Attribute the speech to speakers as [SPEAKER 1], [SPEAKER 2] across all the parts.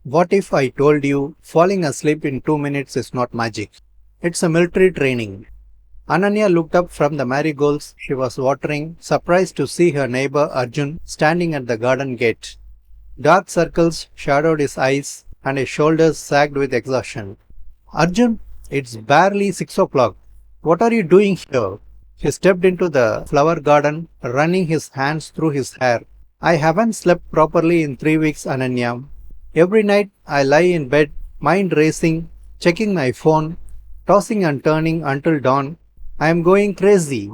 [SPEAKER 1] What if I told you falling asleep in 2 minutes is not magic? It's a military training. Ananya looked up from the marigolds she was watering, surprised to see her neighbor Arjun standing at the garden gate. Dark circles shadowed his eyes and his shoulders sagged with exhaustion. Arjun, it's barely 6 o'clock. What are you doing here? He stepped into the flower garden, running his hands through his hair. I haven't slept properly in 3 weeks, Ananya. Every night I lie in bed, mind racing, checking my phone, tossing and turning until dawn. I am going crazy.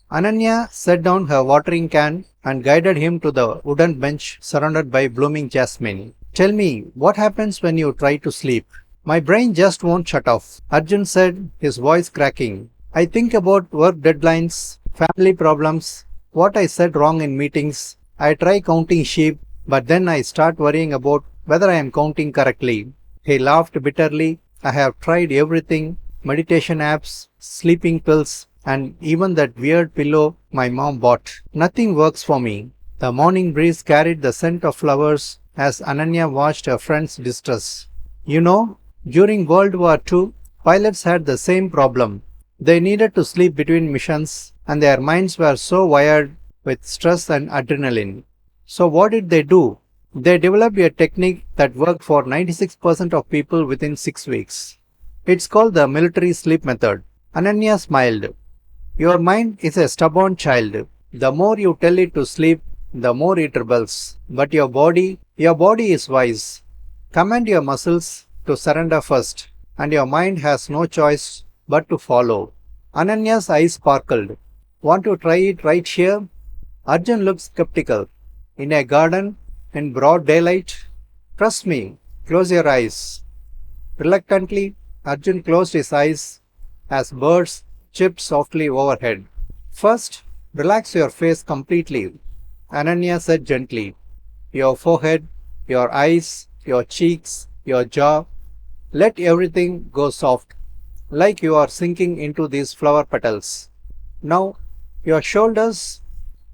[SPEAKER 1] Ananya set down her watering can and guided him to the wooden bench surrounded by blooming jasmine. Tell me, what happens when you try to sleep? My brain just won't shut off, Arjun said, his voice cracking. I think about work deadlines, family problems, what I said wrong in meetings. I try counting sheep, but then I start worrying about whether I am counting correctly. He laughed bitterly. I have tried everything, meditation apps, sleeping pills, and even that weird pillow my mom bought. Nothing works for me. The morning breeze carried the scent of flowers as Ananya watched her friend's distress. You know, during World War II, pilots had the same problem. They needed to sleep between missions, and their minds were so wired with stress and adrenaline. So, what did they do? They developed a technique that worked for 96% of people within 6 weeks. It's called the military sleep method. Ananya smiled. Your mind is a stubborn child. The more you tell it to sleep, the more it rebels. But your body is wise. Command your muscles to surrender first, and your mind has no choice but to follow. Ananya's eyes sparkled. Want to try it right here? Arjun looked skeptical. In a garden, in broad daylight? Trust me, close your eyes. Reluctantly, Arjun closed his eyes as birds chirped softly overhead. First, relax your face completely, Ananya said gently. Your forehead, your eyes, your cheeks, your jaw. Let everything go soft, like you are sinking into these flower petals. Now, your shoulders,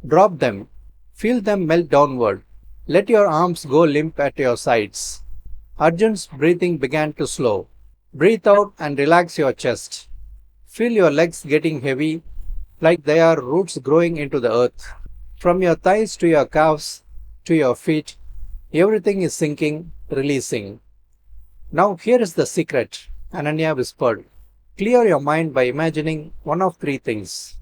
[SPEAKER 1] drop them. Feel them melt downward. Let your arms go limp at your sides. Arjun's breathing began to slow. Breathe out and relax your chest. Feel your legs getting heavy, like they are roots growing into the earth. From your thighs to your calves to your feet, everything is sinking, releasing. Now, here is the secret, Ananya whispered. Clear your mind by imagining one of three things.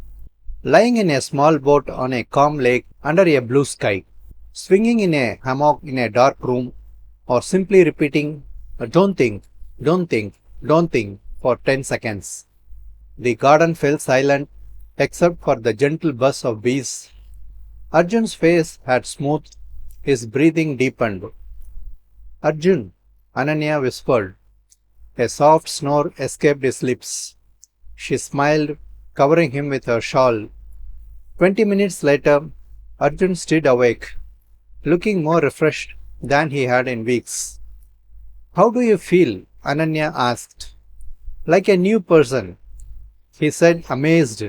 [SPEAKER 1] Lying in a small boat on a calm lake under a blue sky, swinging in a hammock in a dark room, or simply repeating, don't think, don't think, don't think for 10 seconds. The garden fell silent except for the gentle buzz of bees. Arjun's face had smoothed, his breathing deepened. Arjun, Ananya whispered. A soft snore escaped his lips. She smiled, covering him with her shawl. 20 minutes later, Arjun stood awake, looking more refreshed than he had in weeks. How do you feel? Ananya asked. Like a new person, he said, amazed.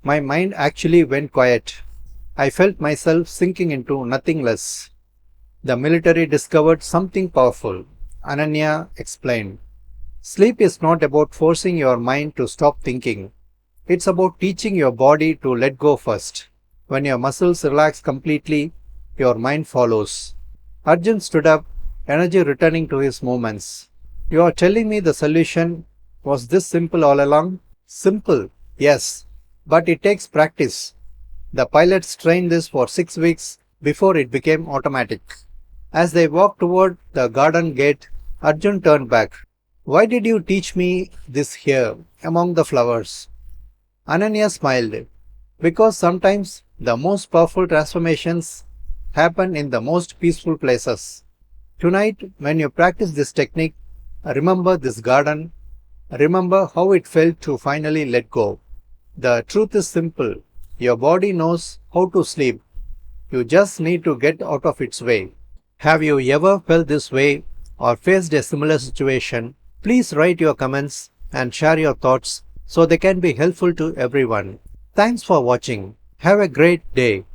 [SPEAKER 1] My mind actually went quiet. I felt myself sinking into nothingness. The military discovered something powerful, Ananya explained. Sleep is not about forcing your mind to stop thinking. It's about teaching your body to let go first. When your muscles relax completely, your mind follows. Arjun stood up, energy returning to his movements. You are telling me the solution was this simple all along? Simple, yes, but it takes practice. The pilots trained this for 6 weeks before it became automatic. As they walked toward the garden gate, Arjun turned back. Why did you teach me this here, among the flowers? Ananya smiled. Because sometimes the most powerful transformations happen in the most peaceful places. Tonight, when you practice this technique, remember this garden. Remember how it felt to finally let go. The truth is simple. Your body knows how to sleep. You just need to get out of its way. Have you ever felt this way or faced a similar situation? Please write your comments and share your thoughts so they can be helpful to everyone. Thanks for watching. Have a great day.